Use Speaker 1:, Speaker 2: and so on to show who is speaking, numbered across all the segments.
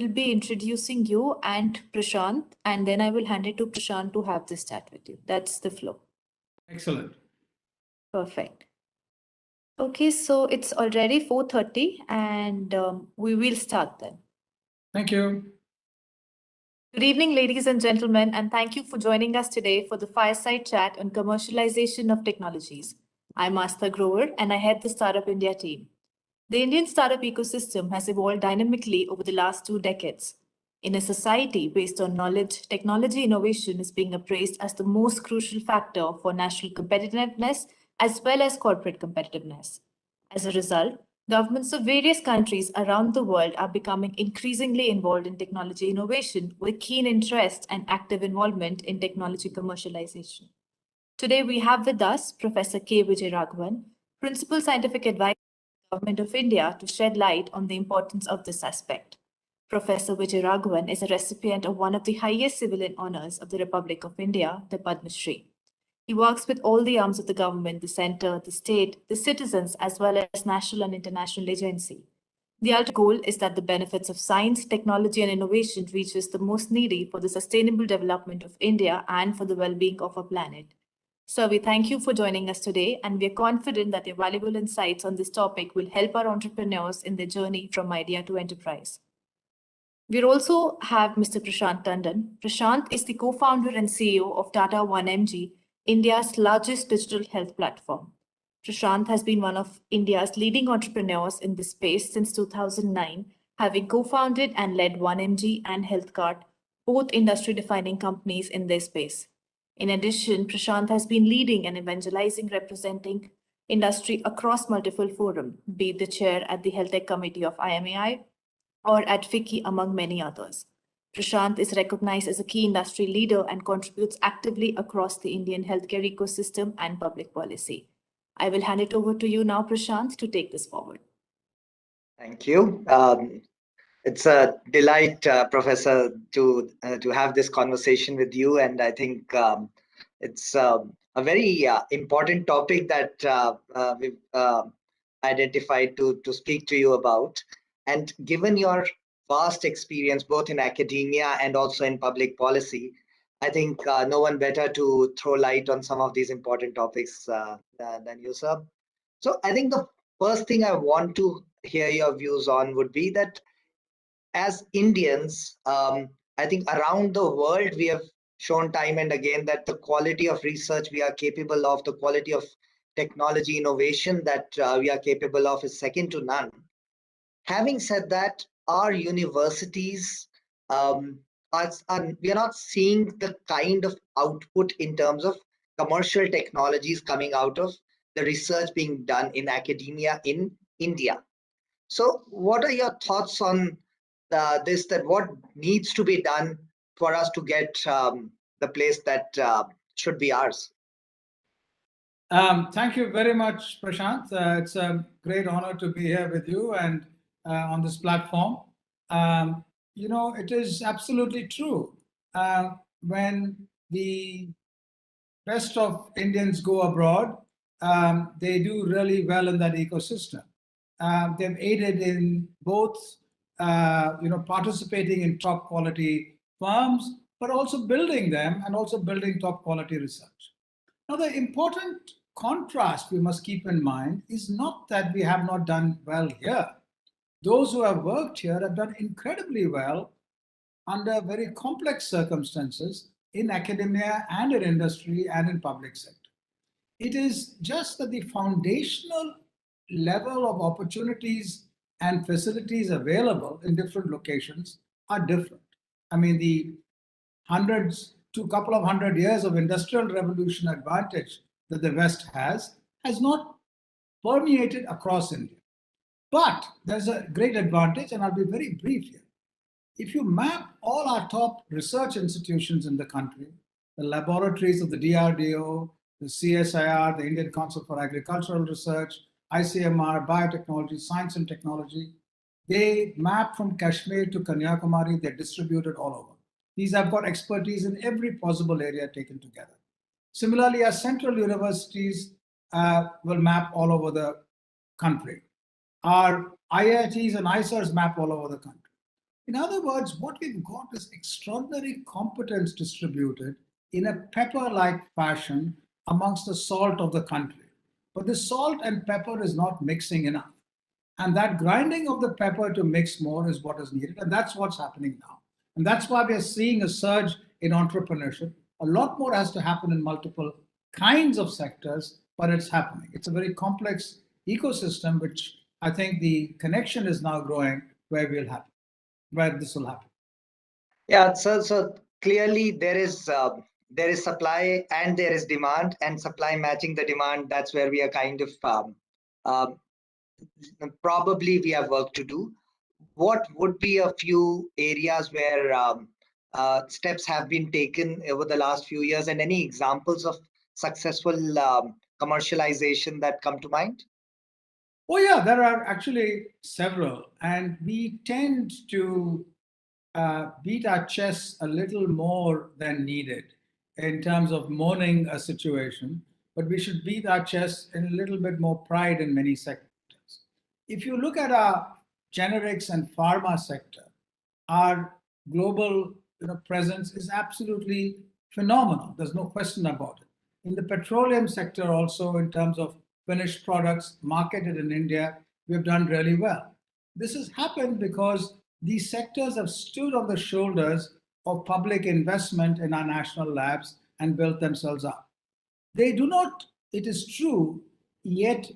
Speaker 1: will be introducing you and Prashant, and then I will hand it to Prashant to have this chat with you. That's the flow.
Speaker 2: Excellent.
Speaker 1: Perfect. Okay, so it's already 4:30 and we will start then.
Speaker 2: Thank you.
Speaker 1: Good evening, ladies and gentlemen, and thank you for joining us today for the Fireside Chat on Commercialization of Technologies. I'm Astha Grover, and I head the Startup India team. The Indian startup ecosystem has evolved dynamically over the last 2 decades. In a society based on knowledge, technology innovation is being appraised as the most crucial factor for national competitiveness as well as corporate competitiveness. As a result, governments of various countries around the world are becoming increasingly involved in technology innovation with keen interest and active involvement in technology commercialization. Today, we have with us Professor K. Vijayaraghavan, Principal Scientific Advisor to the Government of India, to shed light on the importance of this aspect. Professor Vijayaraghavan is a recipient of one of the highest civilian honors of the Republic of India, the Padma Shri. He works with all the arms of the government, the center, the state, the citizens, as well as national and international agency. The ultimate goal is that the benefits of science, technology, and innovation reaches the most needy for the sustainable development of India and for the well-being of our planet. Sir, we thank you for joining us today, and we are confident that your valuable insights on this topic will help our entrepreneurs in their journey from idea to enterprise. We also have Mr. Prashant Tandon. Prashant is the co-founder and CEO of Tata 1mg, India's largest digital health platform. Prashant has been one of India's leading entrepreneurs in this space since 2009, having co-founded and led 1mg and HealthCart, both industry-defining companies in their space. In addition, Prashant has been leading and evangelizing, representing industry across multiple forums, be it the chair at the Health Tech Committee of IMAI or at FICCI, among many others. Prashant is recognized as a key industry leader and contributes actively across the Indian healthcare ecosystem and public policy. I will hand it over to you now, Prashant, to take this forward.
Speaker 3: Thank you. It's a delight, Professor, to have this conversation with you, and I think it's a very important topic that we've identified to speak to you about. And given your vast experience both in academia and also in public policy, I think no one better to throw light on some of these important topics than you, sir. So I think the first thing I want to hear your views on would be that as Indians, I think around the world, we have shown time and again that the quality of research we are capable of, the quality of technology innovation that we are capable of is second to none. Having said that, our universities, we are not seeing the kind of output in terms of commercial technologies coming out of the research being done in academia in India. So what are your thoughts on this, that what needs to be done for us to get the place that should be ours?
Speaker 2: Thank you very much, Prashant. It's a great honor to be here with you and on this platform. You know, it is absolutely true. When the rest of Indians go abroad, they do really well in that ecosystem. They've aided in both, participating in top quality firms, but also building them and also building top quality research. Now, the important contrast we must keep in mind is not that we have not done well here. Those who have worked here have done incredibly well under very complex circumstances in academia and in industry and in public sector. It is just that the foundational level of opportunities and facilities available in different locations are different. I mean, the hundreds to a couple of 100 years of industrial revolution advantage that the West has not permeated across India. But there's a great advantage, and I'll be very brief here. If you map all our top research institutions in the country, the laboratories of the DRDO, the CSIR, the Indian Council for Agricultural Research, ICMR, biotechnology, science and technology, they map from Kashmir to Kanyakumari, they're distributed all over. These have got expertise in every possible area taken together. Similarly, our central universities will map all over the country. Our IITs and ISRs map all over the country. In other words, what we've got is extraordinary competence distributed in a pepper-like fashion amongst the salt of the country. But the salt and pepper is not mixing enough. And that grinding of the pepper to mix more is what is needed. And that's what's happening now. And that's why we are seeing a surge in entrepreneurship. A lot more has to happen in multiple kinds of sectors, but it's happening. It's a very complex ecosystem, which I think the connection is now growing where this will happen.
Speaker 3: Yeah, so clearly there is supply and there is demand, and supply matching the demand. That's where we are kind of um, probably we have work to do. What would be a few areas where steps have been taken over the last few years, and any examples of successful commercialization that come to mind?
Speaker 2: Oh, yeah, there are actually several. And we tend to beat our chests a little more than needed in terms of mourning a situation, but we should beat our chests in a little bit more pride in many sectors. If you look at our generics and pharma sector, our global presence is absolutely phenomenal. There's no question about it. In the petroleum sector, also in terms of finished products marketed in India, we've done really well. This has happened because these sectors have stood on the shoulders of public investment in our national labs and built themselves up. They do not, it is true, yet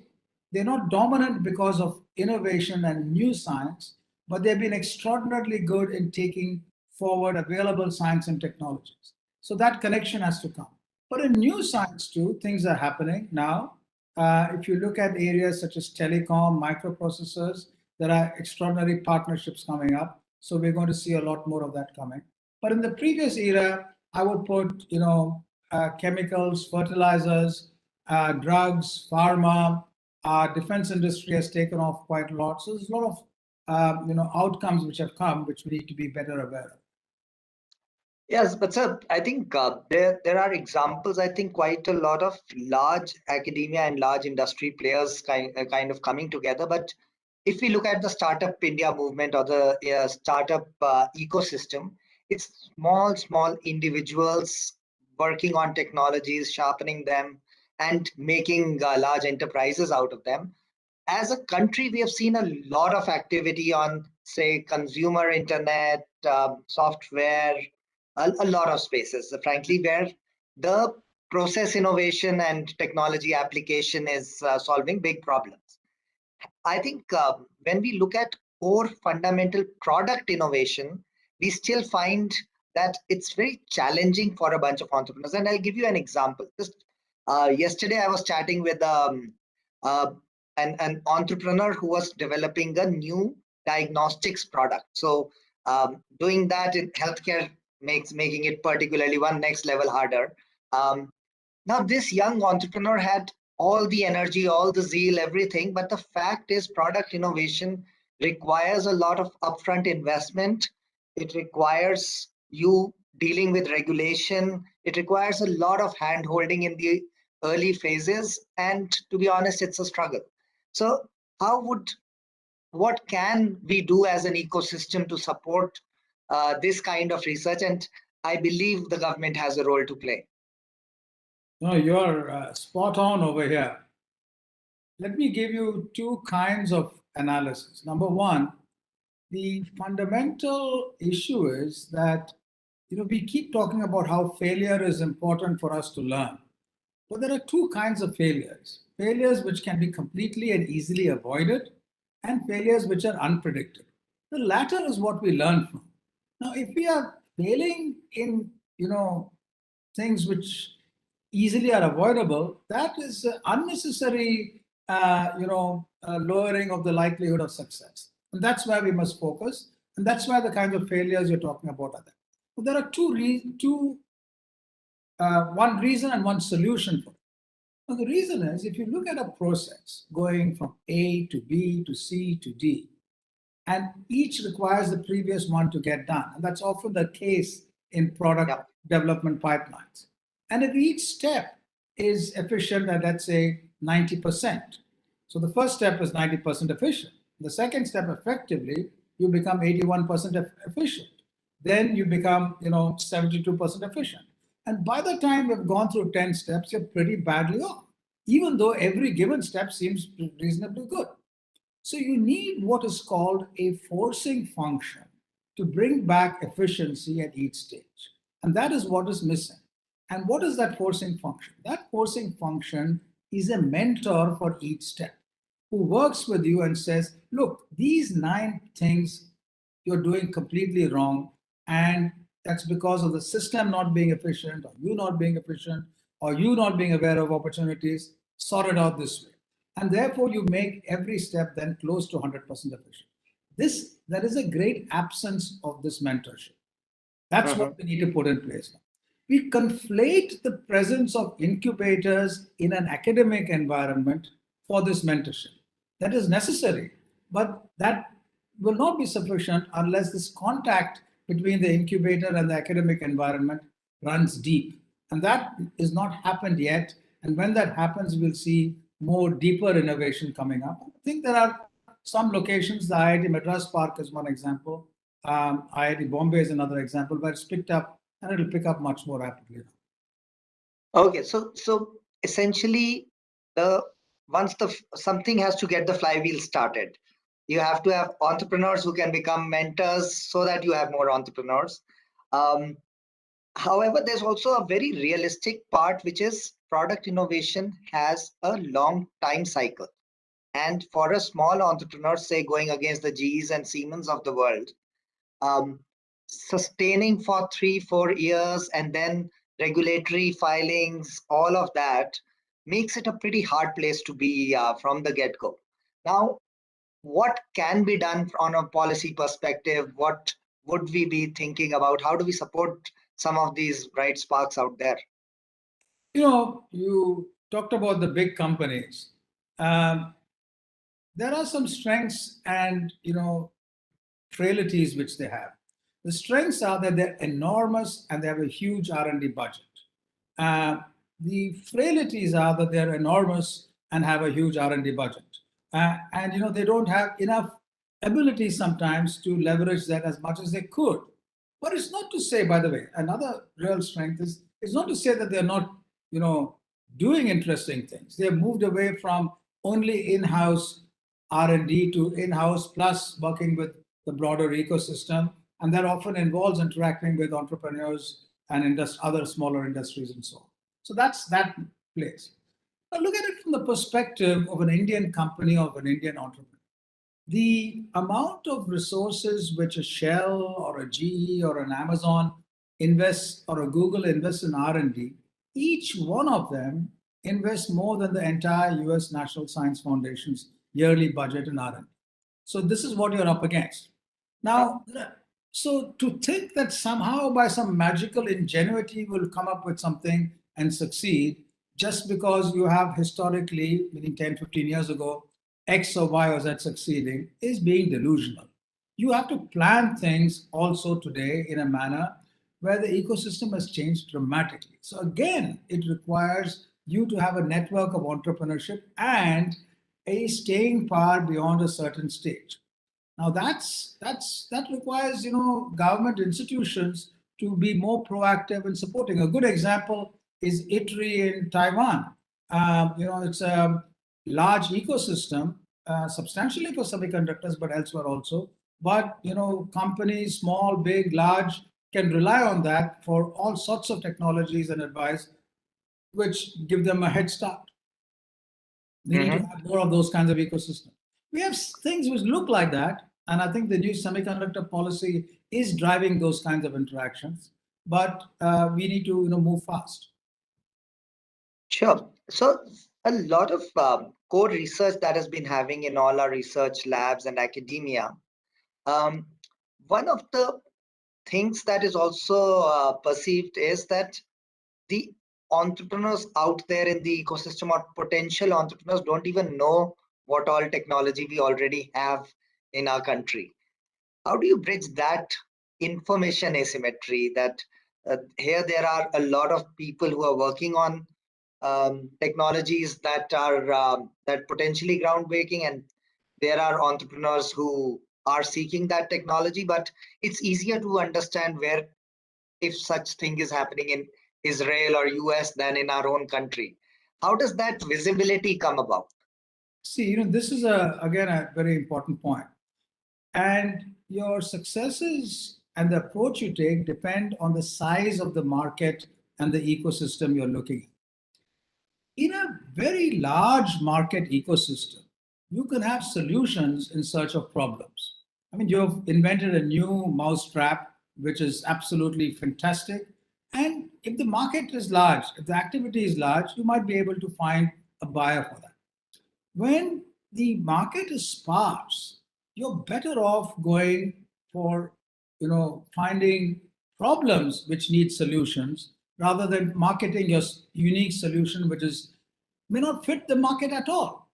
Speaker 2: they're not dominant because of innovation and new science, but they've been extraordinarily good in taking forward available science and technologies. So that connection has to come. But in new science too, things are happening now. If you look at areas such as telecom, microprocessors, there are extraordinary partnerships coming up. So we're going to see a lot more of that coming. But in the previous era, I would put, chemicals, fertilizers, drugs, pharma, defense industry has taken off quite a lot. So there's a lot of outcomes which have come, which we need to be better aware of.
Speaker 3: Yes, but sir, I think there are examples. I think quite a lot of large academia and large industry players kind of coming together. But if we look at the Startup India movement or the startup ecosystem, it's small individuals working on technologies, sharpening them, and making large enterprises out of them. As a country, we have seen a lot of activity on, say, consumer internet, software, a lot of spaces, frankly, where the process innovation and technology application is solving big problems. I think when we look at core fundamental product innovation, we still find that it's very challenging for a bunch of entrepreneurs. And I'll give you an example. Just yesterday, I was chatting with uh, an entrepreneur who was developing a new diagnostics product. So doing that in healthcare making it particularly one next level harder. Um, Now, this young entrepreneur had all the energy, all the zeal, everything, but the fact is, product innovation requires a lot of upfront investment. It requires you dealing with regulation. It requires a lot of hand holding in the early phases. And to be honest, it's a struggle. So, what can we do as an ecosystem to support this kind of research? And I believe the government has a role to play.
Speaker 2: No, you're spot on over here. Let me give you two kinds of analysis. Number one, the fundamental issue is that we keep talking about how failure is important for us to learn. But there are two kinds of failures. Failures which can be completely and easily avoided, and failures which are unpredictable. The latter is what we learn from. Now, if we are failing in things which easily are avoidable, that is unnecessary lowering of the likelihood of success. And that's where we must focus. And that's why the kinds of failures you're talking about are there. But there are one reason and one solution for it. Now, the reason is if you look at a process going from A to B to C to D, and each requires the previous one to get done. And that's often the case in product development pipelines. And if each step is efficient at, let's say, 90%, so the first step is 90% efficient. The second step effectively you become 81% efficient. Then you become, 72% efficient. And by the time you've gone through 10 steps, you're pretty badly off, even though every given step seems reasonably good. So you need what is called a forcing function to bring back efficiency at each stage. And that is what is missing. And what is that forcing function? That forcing function is a mentor for each step who works with you and says, look, these 9 things you're doing completely wrong. And that's because of the system not being efficient, or you not being efficient, or you not being aware of opportunities. Sort it out this way. And therefore, you make every step then close to 100% efficient. There is a great absence of this mentorship. That's what we need to put in place now. We conflate the presence of incubators in an academic environment for this mentorship. That is necessary, but that will not be sufficient unless this contact between the incubator and the academic environment runs deep. And that is not happened yet. And when that happens, we'll see more deeper innovation coming up. I think there are some locations, the IIT Madras Park is one example, IIT Bombay is another example, where it's picked up and it'll pick up much more rapidly.
Speaker 3: Okay, so essentially, the once something has to get the flywheel started, you have to have entrepreneurs who can become mentors so that you have more entrepreneurs. However, there's also a very realistic part, which is product innovation has a long time cycle. And for a small entrepreneur, say going against the Gs and Siemens of the world, sustaining for 3-4 years and then regulatory filings, all of that makes it a pretty hard place to be from the get-go. Now, what can be done on a policy perspective? What would we be thinking about? How do we support some of these bright sparks out there?
Speaker 2: You talked about the big companies. There are some strengths and frailties which they have. The strengths are that they're enormous and they have a huge R&D budget. The frailties are that they're enormous and have a huge R&D budget. And they don't have enough ability sometimes to leverage that as much as they could. But it's not to say, by the way, another real strength is it's not to say that they're not, doing interesting things. They've moved away from only in-house R&D to in-house plus working with the broader ecosystem, and that often involves interacting with entrepreneurs and other smaller industries and so on. So that's that place. Now look at it from the perspective of an Indian company or an Indian entrepreneur. The amount of resources which a Shell or a GE or an Amazon invests or a Google invests in R&D, each one of them invests more than the entire US National Science Foundation's yearly budget in R&D. So this is what you're up against. Now, so to think that somehow by some magical ingenuity will come up with something and succeed just because you have historically, meaning 10, 15 years ago, X or Y or Z succeeding is being delusional. You have to plan things also today in a manner where the ecosystem has changed dramatically. So again, it requires you to have a network of entrepreneurship and a staying power beyond a certain stage. Now that requires government institutions to be more proactive in supporting. A good example is ITRI in Taiwan. It's a large ecosystem, substantially for semiconductors, but elsewhere also. But companies, small, big, large, can rely on that for all sorts of technologies and advice, which give them a head start. We need to have more of those kinds of ecosystems. We have things which look like that, and I think the new semiconductor policy is driving those kinds of interactions. But we need to move fast.
Speaker 3: Sure. So a lot of core research that has been having in all our research labs and academia. One of the things that is also perceived is that the entrepreneurs out there in the ecosystem or potential entrepreneurs don't even know what all technology we already have in our country. How do you bridge that information asymmetry that here there are a lot of people who are working on technologies that are that potentially groundbreaking, and there are entrepreneurs who are seeking that technology, but it's easier to understand where, if such thing is happening in Israel or US than in our own country. How does that visibility come about?
Speaker 2: See, this is again a very important point. And your successes and the approach you take depend on the size of the market and the ecosystem you're looking at. In a very large market ecosystem, you can have solutions in search of problems. I mean, you've invented a new mousetrap, which is absolutely fantastic. And if the market is large, if the activity is large, you might be able to find a buyer for that. When the market is sparse, you're better off going for, finding problems which need solutions rather than marketing your unique solution, which is may not fit the market at all.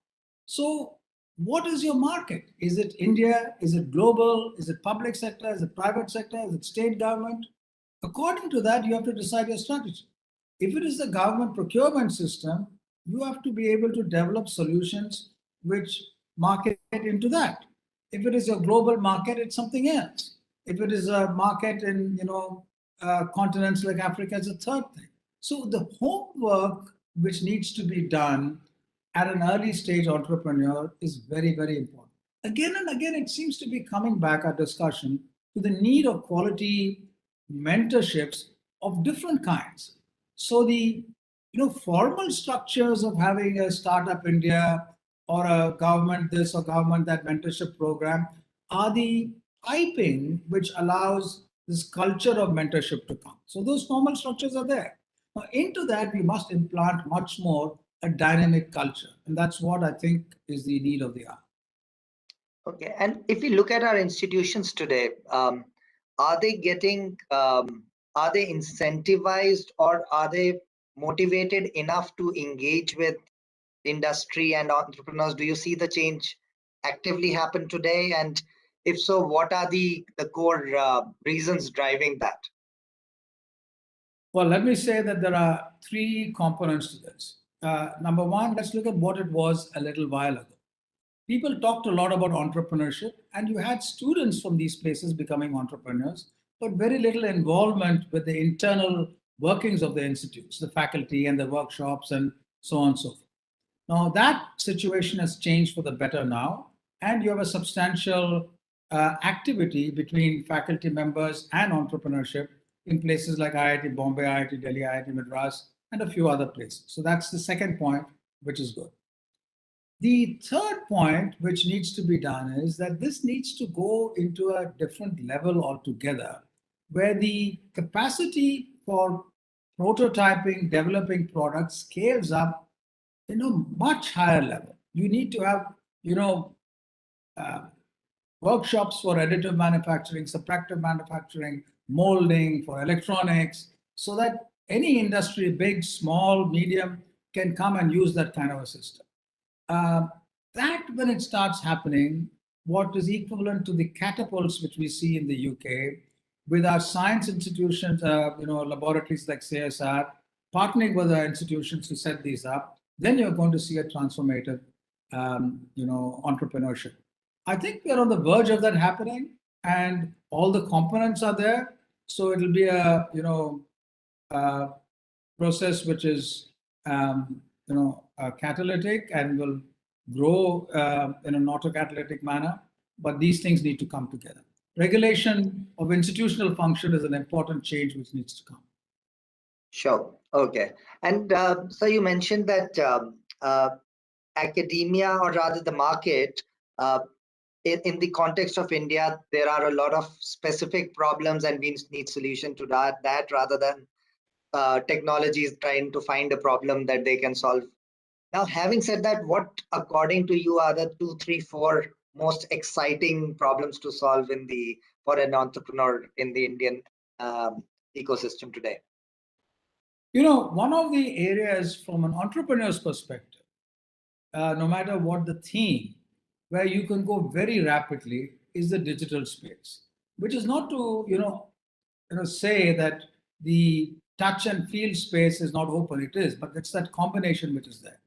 Speaker 2: So, what is your market? Is it India? Is it global? Is it public sector? Is it private sector? Is it state government? According to that, you have to decide your strategy. If it is the government procurement system, you have to be able to develop solutions which market into that. If it is a global market, it's something else. If it is a market in continents like Africa, it's a third thing. So the homework which needs to be done at an early stage entrepreneur is very, very important. Again and again, it seems to be coming back our discussion to the need of quality mentorships of different kinds. So the formal structures of having a startup India or a government this or government that mentorship program are the piping which allows this culture of mentorship to come. So those formal structures are there. Now, into that, we must implant much more a dynamic culture. And that's what I think is the need of the hour.
Speaker 3: Okay, and if we look at our institutions today, are they getting, are they incentivized or are they motivated enough to engage with industry and entrepreneurs? Do you see the change actively happen today? And if so, what are the core reasons driving that?
Speaker 2: Well, let me say that there are three components to this. Number one, let's look at what it was a little while ago. People talked a lot about entrepreneurship, and you had students from these places becoming entrepreneurs, but very little involvement with the internal workings of the institutes, the faculty and the workshops, and so on and so forth. Now, that situation has changed for the better now, and you have a substantial activity between faculty members and entrepreneurship in places like IIT Bombay, IIT Delhi, IIT Madras, and a few other places. So that's the second point, which is good. The third point, which needs to be done, is that this needs to go into a different level altogether, where the capacity for prototyping, developing products scales up much higher level. You need to have, workshops for additive manufacturing, subtractive manufacturing, molding, for electronics, so that any industry, big, small, medium, can come and use that kind of a system. That when it starts happening, what is equivalent to the catapults which we see in the UK, with our science institutions, laboratories like CSR, partnering with our institutions to set these up, then you're going to see a transformative, entrepreneurship. I think we're on the verge of that happening, and all the components are there. So it'll be a, process which is, catalytic and will grow in an autocatalytic manner. But these things need to come together. Regulation of institutional function is an important change which needs to come.
Speaker 3: Sure. Okay. And so you mentioned that academia, or rather the market, in the context of India, there are a lot of specific problems and we need solution to that rather than technologies trying to find a problem that they can solve. Now, having said that, what, according to you, are the 2, 3, 4 most exciting problems to solve for an entrepreneur in the Indian ecosystem today?
Speaker 2: One of the areas from an entrepreneur's perspective, no matter what the theme, where you can go very rapidly is the digital space, which is not to, say that the touch and feel space is not open. It is, but it's that combination which is there.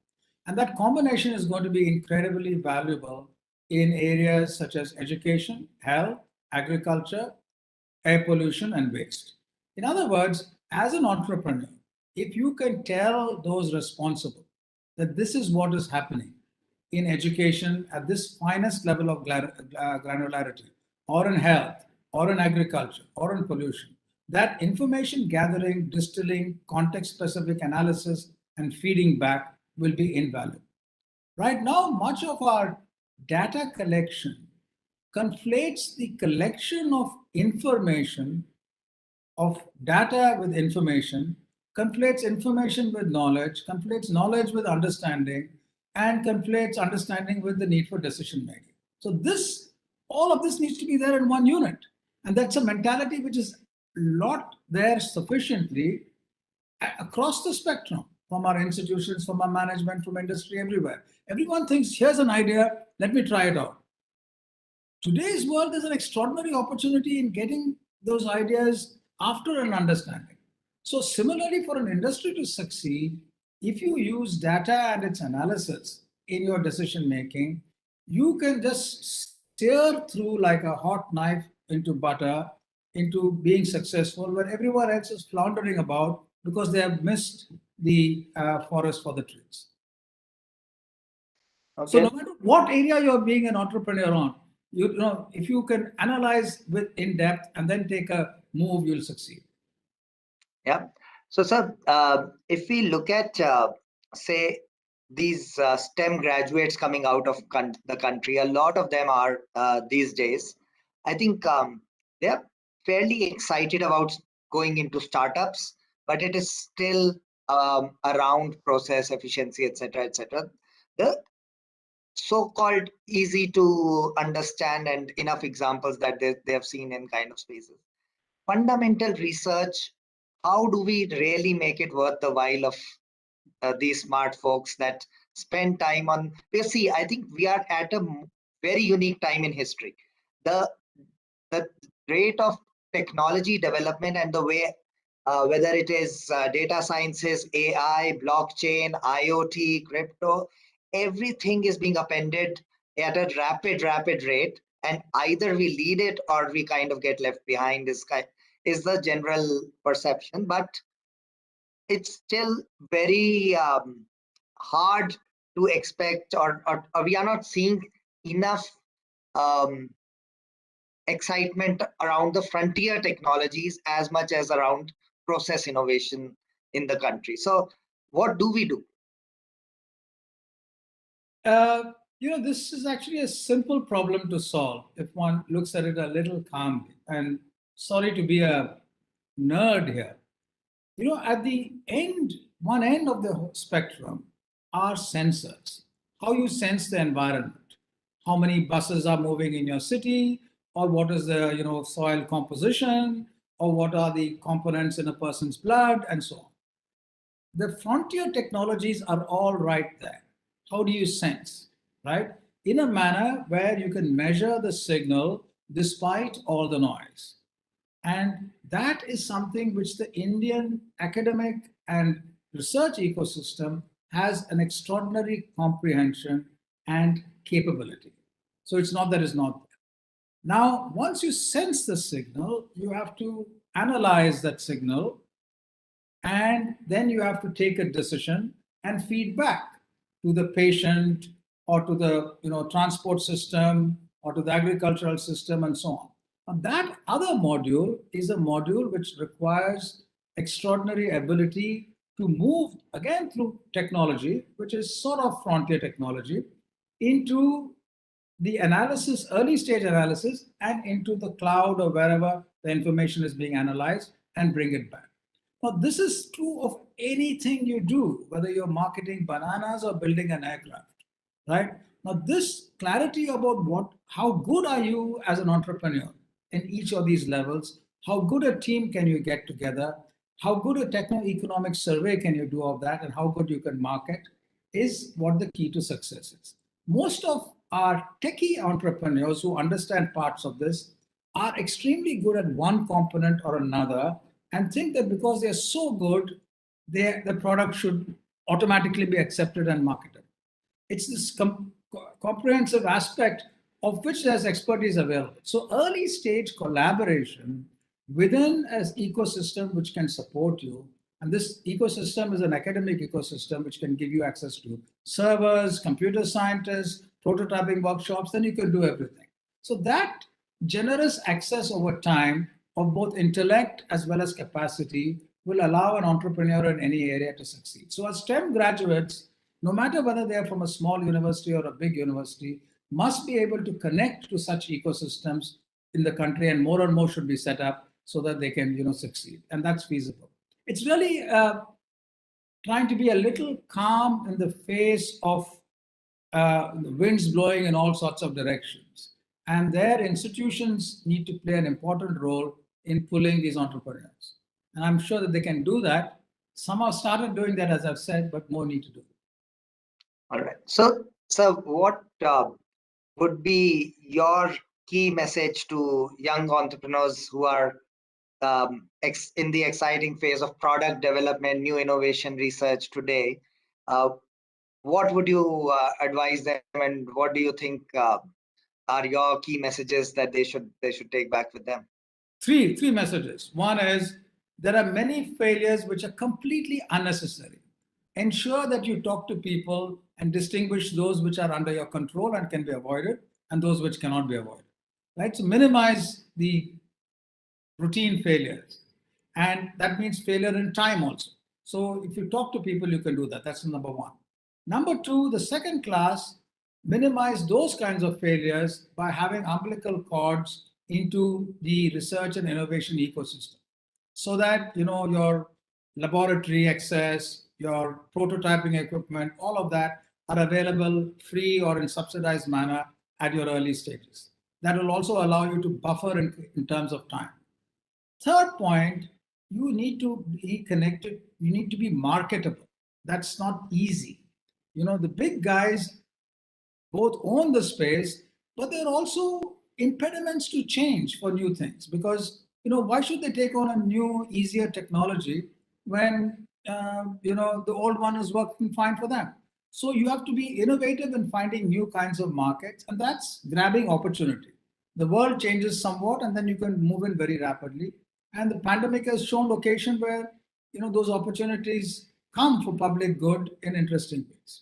Speaker 2: And that combination is going to be incredibly valuable in areas such as education, health, agriculture, air pollution, and waste. In other words, as an entrepreneur, if you can tell those responsible that this is what is happening in education at this finest level of granularity, or in health, or in agriculture, or in pollution, that information gathering, distilling, context specific analysis, and feeding back will be invaluable. Right now, much of our data collection conflates the collection of information, of data with information, conflates information with knowledge, conflates knowledge with understanding, and conflates understanding with the need for decision making. So this, all of this needs to be there in one unit. And that's a mentality which is not there sufficiently across the spectrum, from our institutions, from our management, from industry, everywhere. Everyone thinks, here's an idea, let me try it out. Today's world is an extraordinary opportunity in getting those ideas after an understanding. So similarly, for an industry to succeed, if you use data and its analysis in your decision making, you can just steer through like a hot knife into butter, into being successful, where everyone else is floundering about because they have missed the forest for the trees. So no matter what area you're being an entrepreneur on, you know, if you can analyze with in depth and then take a move, you'll succeed.
Speaker 3: Yeah. So, sir, if we look at, say, these STEM graduates coming out of the country, a lot of them are these days. I think they're fairly excited about going into startups, but it is still around process efficiency, etc., etc. The so-called easy to understand and enough examples that they have seen in kind of spaces. Fundamental research, how do we really make it worth the while of these smart folks that spend time on, because see, I think we are at a very unique time in history. The rate of technology development and the way, whether it is data sciences, AI, blockchain, IoT, crypto, everything is being appended at a rapid rate, and either we lead it or we kind of get left behind is the general perception. But it's still very hard to expect, or we are not seeing enough um, excitement around the frontier technologies as much as around process innovation in the country. So what do we do?
Speaker 2: You know, this is actually a simple problem to solve if one looks at it a little calmly. And sorry to be a nerd here. You know, at the end, one end of the spectrum are sensors. How you sense the environment, how many buses are moving in your city, or what is the, you know, soil composition, or what are the components in a person's blood, and so on. The frontier technologies are all right there. How do you sense, right? In a manner where you can measure the signal despite all the noise. And that is something which the Indian academic and research ecosystem has an extraordinary comprehension and capability. So it's not that it's not there. Now, once you sense the signal, you have to analyze that signal, and then you have to take a decision and feed back to the patient, or to the, you know, transport system, or to the agricultural system, and so on. And that other module is a module which requires extraordinary ability to move again through technology, which is sort of frontier technology, into the analysis, early stage analysis, and into the cloud or wherever the information is being analyzed, and bring it back. Now, this is true of anything you do, whether you're marketing bananas or building an aircraft, right? Now, this clarity about how good are you as an entrepreneur in each of these levels, how good a team can you get together, how good a techno-economic survey can you do of that, and how good you can market, is what the key to success is. Most of our techie entrepreneurs who understand parts of this are extremely good at one component or another, and think that because they're so good, the product should automatically be accepted and marketed. It's this comprehensive aspect of which there's expertise available. So early stage collaboration within an ecosystem which can support you, and this ecosystem is an academic ecosystem which can give you access to servers, computer scientists, prototyping workshops, then you can do everything. So that generous access over time of both intellect as well as capacity will allow an entrepreneur in any area to succeed. So as STEM graduates, no matter whether they are from a small university or a big university, must be able to connect to such ecosystems in the country, and more should be set up so that they can, succeed. And that's feasible. It's really trying to be a little calm in the face of the winds blowing in all sorts of directions. And their institutions need to play an important role in pulling these entrepreneurs. And I'm sure that they can do that. Some have started doing that, as I've said, but more need to do.
Speaker 3: All right. So what would be your key message to young entrepreneurs who are in the exciting phase of product development, new innovation research today? What would you advise them, and what do you think are your key messages that they should take back with them?
Speaker 2: Three messages. One is there are many failures which are completely unnecessary. Ensure that you talk to people and distinguish those which are under your control and can be avoided, and those which cannot be avoided. Right? So minimize the routine failures. And that means failure in time also. So if you talk to people, you can do that. That's number one. Number two, the second class, minimize those kinds of failures by having umbilical cords into the research and innovation ecosystem, so that your laboratory access, your prototyping equipment, all of that are available free or in subsidized manner at your early stages. That will also allow you to buffer in terms of time. Third point, you need to be connected, you need to be marketable. That's not easy. The big guys both own the space, but there are also impediments to change for new things, because why should they take on a new, easier technology when the old one is working fine for them? So you have to be innovative in finding new kinds of markets, and that's grabbing opportunity. The world changes somewhat, and then you can move in very rapidly. And the pandemic has shown occasion where those opportunities come for public good in interesting ways.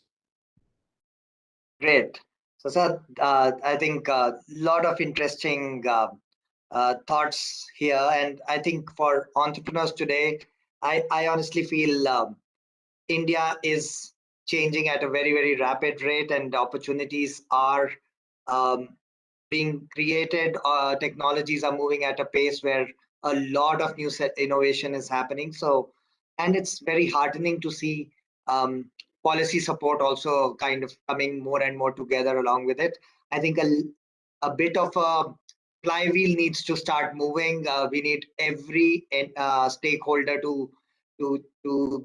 Speaker 3: Great. So, sir, I think a lot of interesting thoughts here. And I think for entrepreneurs today, I honestly feel India is changing at a very rapid rate, and opportunities are um, being created. Technologies are moving at a pace where a lot of new innovation is happening. So, and it's very heartening to see um, policy support also kind of coming more and more together along with it. I think a bit of a flywheel needs to start moving. We need every stakeholder to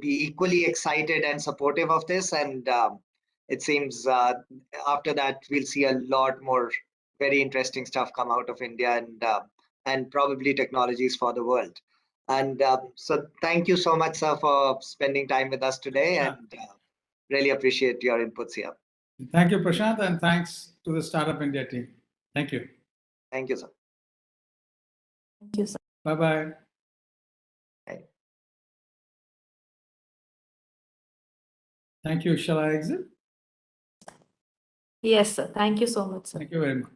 Speaker 3: be equally excited and supportive of this. And it seems after that we'll see a lot more very interesting stuff come out of India, and probably technologies for the world. And so thank you so much, sir, for spending time with us today.
Speaker 2: Yeah.
Speaker 3: And really appreciate your inputs here.
Speaker 2: Thank you, Prashant, and thanks to the Startup India team. Thank you.
Speaker 3: Thank you, sir.
Speaker 1: Thank you, sir.
Speaker 2: Bye-bye.
Speaker 3: Bye.
Speaker 2: Thank you. Shall I exit?
Speaker 1: Yes, sir. Thank you so much, sir.
Speaker 2: Thank you very much.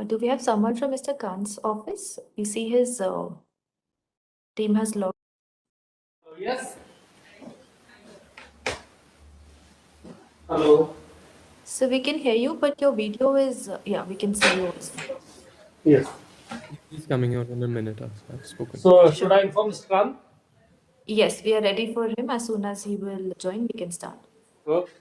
Speaker 1: Do we have someone from Mr. Khan's office? We see his team has logged.
Speaker 4: Yes. Hello.
Speaker 1: So we can hear you, but your video is, yeah, we can see you also.
Speaker 4: Yes.
Speaker 5: He's coming out in a minute. I've spoken.
Speaker 4: So should I inform Mr. Khan?
Speaker 1: Yes, we are ready for him. As soon as he will join, we can start.
Speaker 4: Okay.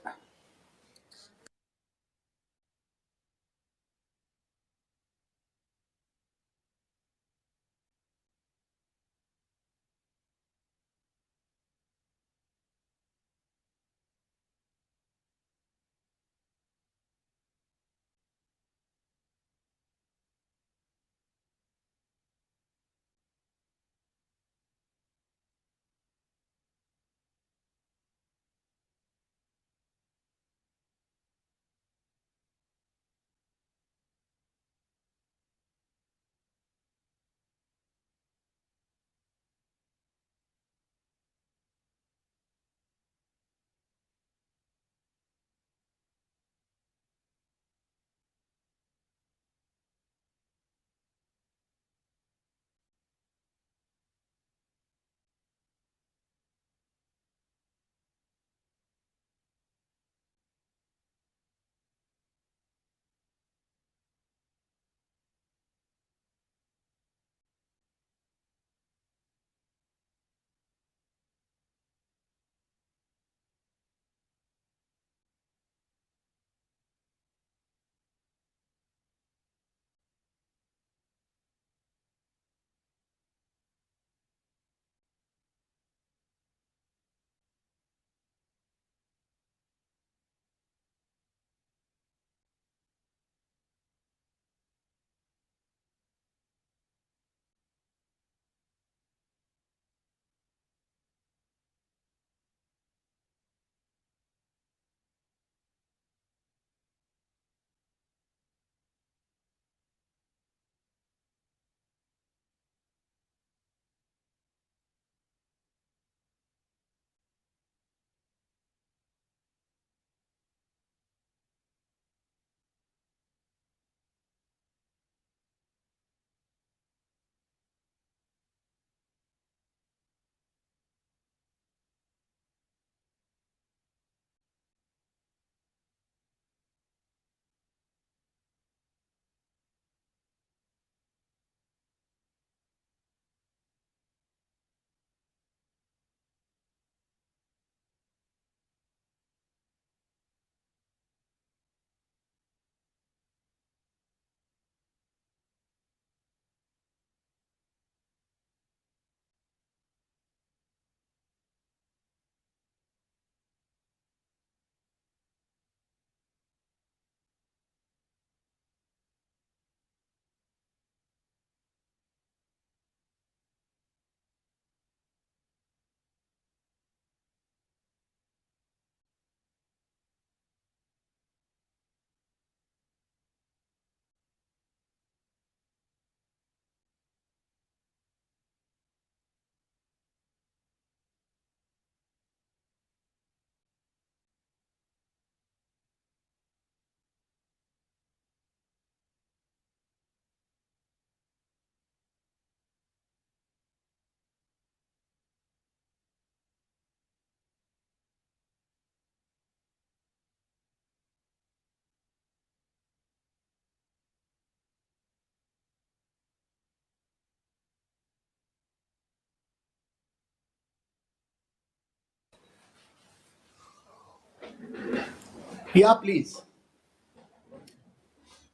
Speaker 6: Yeah, please.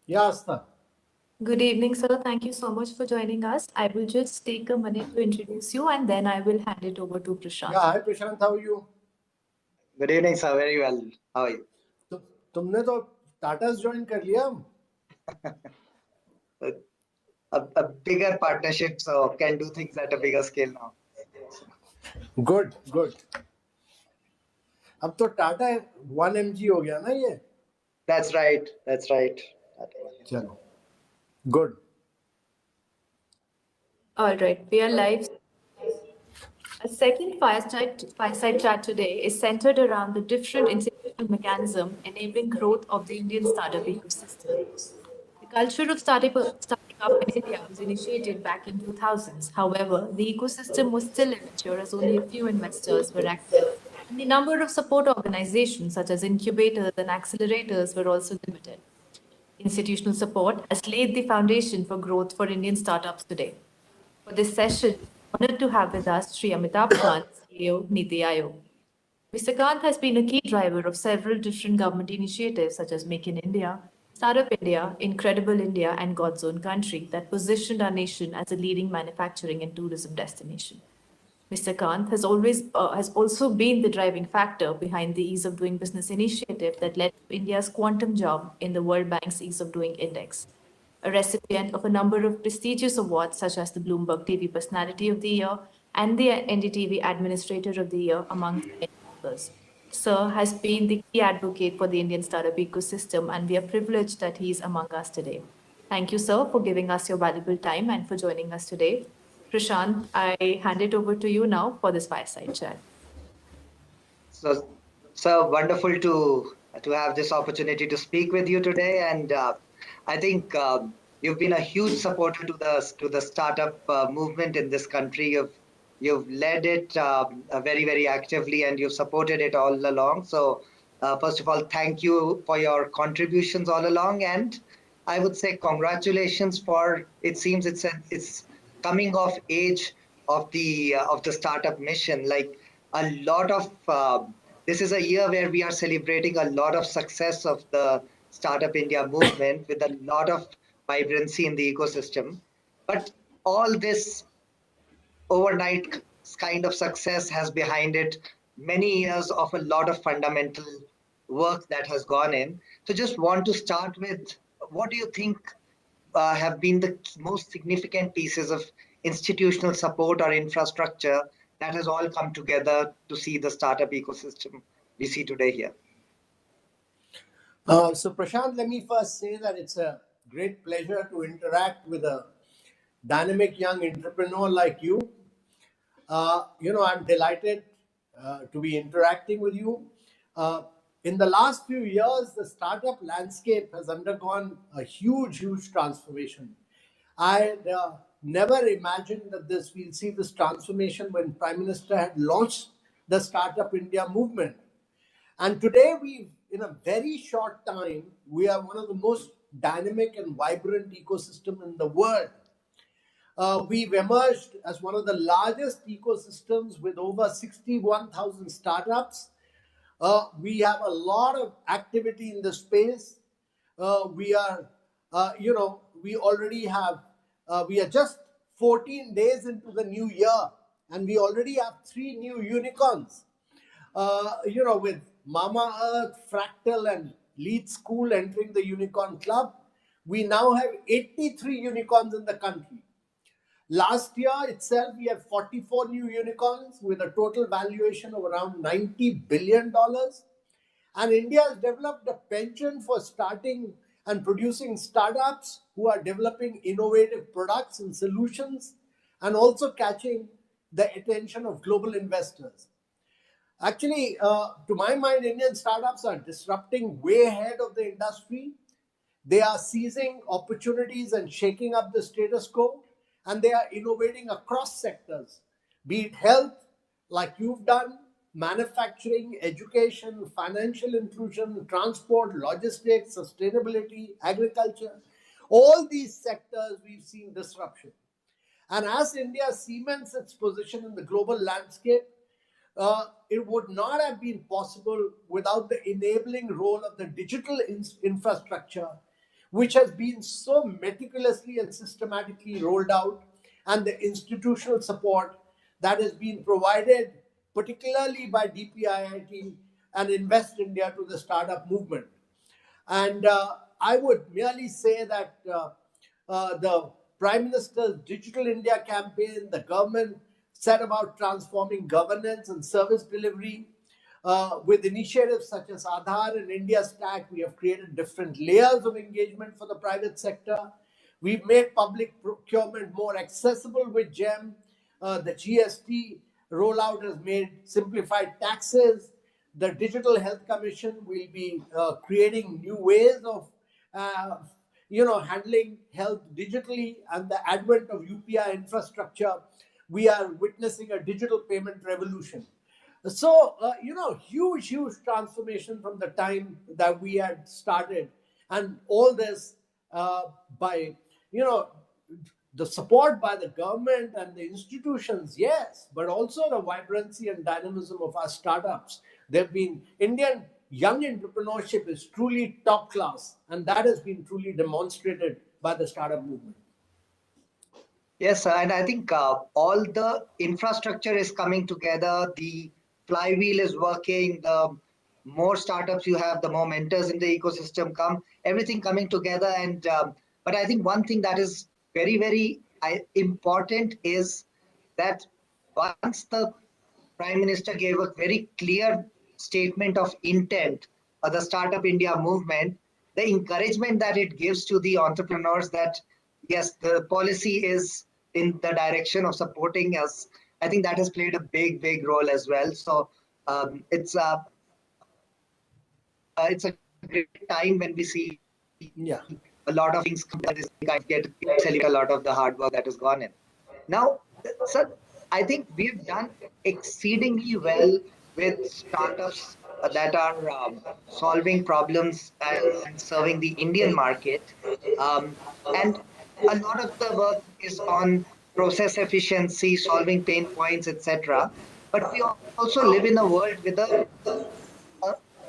Speaker 6: Yeah, Asta.
Speaker 1: Good evening, sir. Thank you so much for joining us. I will just take a minute to introduce you and then I will hand it over to
Speaker 6: Yeah,
Speaker 1: Prashant.
Speaker 6: hi Prashant, how are you?
Speaker 3: Good evening, sir. Very well. How are you?
Speaker 6: तुमने तो Tatas join कर लिया.
Speaker 3: A bigger partnership, so can do things at a bigger scale now.
Speaker 6: Good, good. अब तो Tata 1 mg हो गया ना ये.
Speaker 3: That's right. That's right.
Speaker 6: चलो. Good.
Speaker 1: All right, we are live. A second fireside chat today is centered around the different institutional mechanism enabling growth of the Indian startup ecosystem. The culture of starting up in India was initiated back in 2000s. However, the ecosystem was still immature as only a few investors were active. And the number of support organizations such as incubators and accelerators were also limited. Institutional support has laid the foundation for growth for Indian startups today. For this session, I'm honored to have with us Sri Amitabh Kant, CEO, Niti Aayog. Mr. Kant has been a key driver of several different government initiatives such as Make in India, Startup India, Incredible India, and God's Own Country that positioned our nation as a leading manufacturing and tourism destination. Mr. Kant has also been the driving factor behind the Ease of Doing Business initiative that led to India's quantum jump in the World Bank's Ease of Doing Index, a recipient of a number of prestigious awards such as the Bloomberg TV Personality of the Year and the NDTV Administrator of the Year, among many others. Sir has been the key advocate for the Indian startup ecosystem, and we are privileged that he is among us today. Thank you, sir, for giving us your valuable time and for joining us today. Prashant, I hand it over to you now for this fireside chat.
Speaker 3: So wonderful to have this opportunity to speak with you today, and I think you've been a huge supporter to the startup movement in this country. You've led it very actively, and you've supported it all along. So first of all, thank you for your contributions all along, and I would say congratulations for it seems it's coming of age of the startup mission. Like a lot of this is a year where we are celebrating a lot of success of the Startup India movement with a lot of vibrancy in the ecosystem. But all this overnight kind of success has behind it many years of a lot of fundamental work that has gone in. So just want to start with what do you think have been the most significant pieces of institutional support or infrastructure that has all come together to see the startup ecosystem we see today here?
Speaker 6: So Prashant, let me first say that it's a great pleasure to interact with a dynamic young entrepreneur like you. I'm delighted to be interacting with you. In the last few years, the startup landscape has undergone a huge transformation. I never imagined that we'll see this transformation when Prime Minister had launched the Startup India movement. And today, in a very short time, we are one of the most dynamic and vibrant ecosystem in the world. We've emerged as one of the largest ecosystems with over 61,000 startups. We have a lot of activity in the space. We already have, we are just 14 days into the new year, and we already have 3 new unicorns. With Mama Earth, Fractal, and Lead School entering the Unicorn Club, we now have 83 unicorns in the country. Last year itself, we had 44 new unicorns with a total valuation of around $90 billion. And India has developed a penchant for starting and producing startups who are developing innovative products and solutions and also catching the attention of global investors. Actually, to my mind, Indian startups are disrupting way ahead of the industry. They are seizing opportunities and shaking up the status quo, and they are innovating across sectors, be it health, like you've done, manufacturing, education, financial inclusion, transport, logistics, sustainability, agriculture. All these sectors we've seen disruption. And as India cements its position in the global landscape, it would not have been possible without the enabling role of the digital infrastructure, which has been so meticulously and systematically rolled out, and the institutional support that has been provided, particularly by DPIIT and Invest India, to the startup movement. And I would merely say that the Prime Minister's Digital India campaign, the government set about transforming governance and service delivery. With initiatives such as Aadhaar and India Stack, we have created different layers of engagement for the private sector. We've made public procurement more accessible with GEM. The GST rollout has made simplified taxes. The Digital Health Commission will be creating new ways of handling health digitally, and the advent of UPI infrastructure. We are witnessing a digital payment revolution. So, huge transformation from the time that we had started, and all this by, the support by the government and the institutions, yes, but also the vibrancy and dynamism of our startups. They've been Indian young entrepreneurship is truly top class, and that has been truly demonstrated by the startup movement.
Speaker 3: Yes, and I think all the infrastructure is coming together. The flywheel is working. The more startups you have, the more mentors in the ecosystem come. Everything coming together. And but I think one thing that is very important is that once the Prime Minister gave a very clear statement of intent of the Startup India movement, the encouragement that it gives to the entrepreneurs that yes, the policy is in the direction of supporting us. I think that has played a big role as well. So it's a great time when we see a lot of things come this get celebrate a lot of the hard work that has gone in. Now, sir, I think we've done exceedingly well with startups that are solving problems and serving the Indian market. And a lot of the work is on process efficiency, solving pain points, etc. But we also live in a world with a,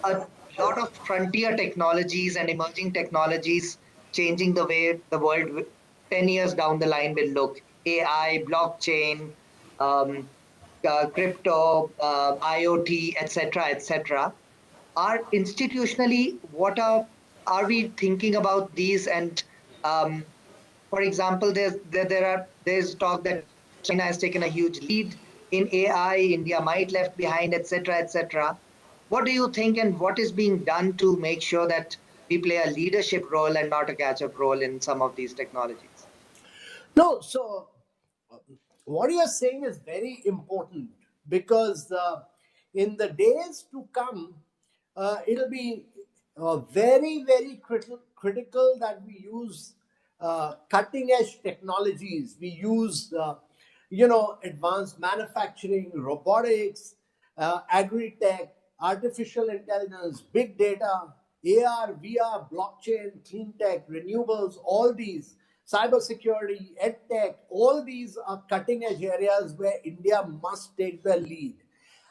Speaker 3: a lot of frontier technologies and emerging technologies changing the way the world 10 years down the line will look. AI, blockchain, crypto, IoT, etc. Are institutionally, what are we thinking about these? And for example, there's talk that China has taken a huge lead in AI, India might left behind, etc. What do you think, and what is being done to make sure that we play a leadership role and not a catch-up role in some of these technologies?
Speaker 6: No, so what you are saying is very important, because in the days to come, it'll be very critical that we use cutting edge technologies. We use advanced manufacturing, robotics, agri-tech, artificial intelligence, big data, AR, VR, blockchain, clean tech, renewables, all these, cybersecurity, edtech, all these are cutting edge areas where India must take the lead.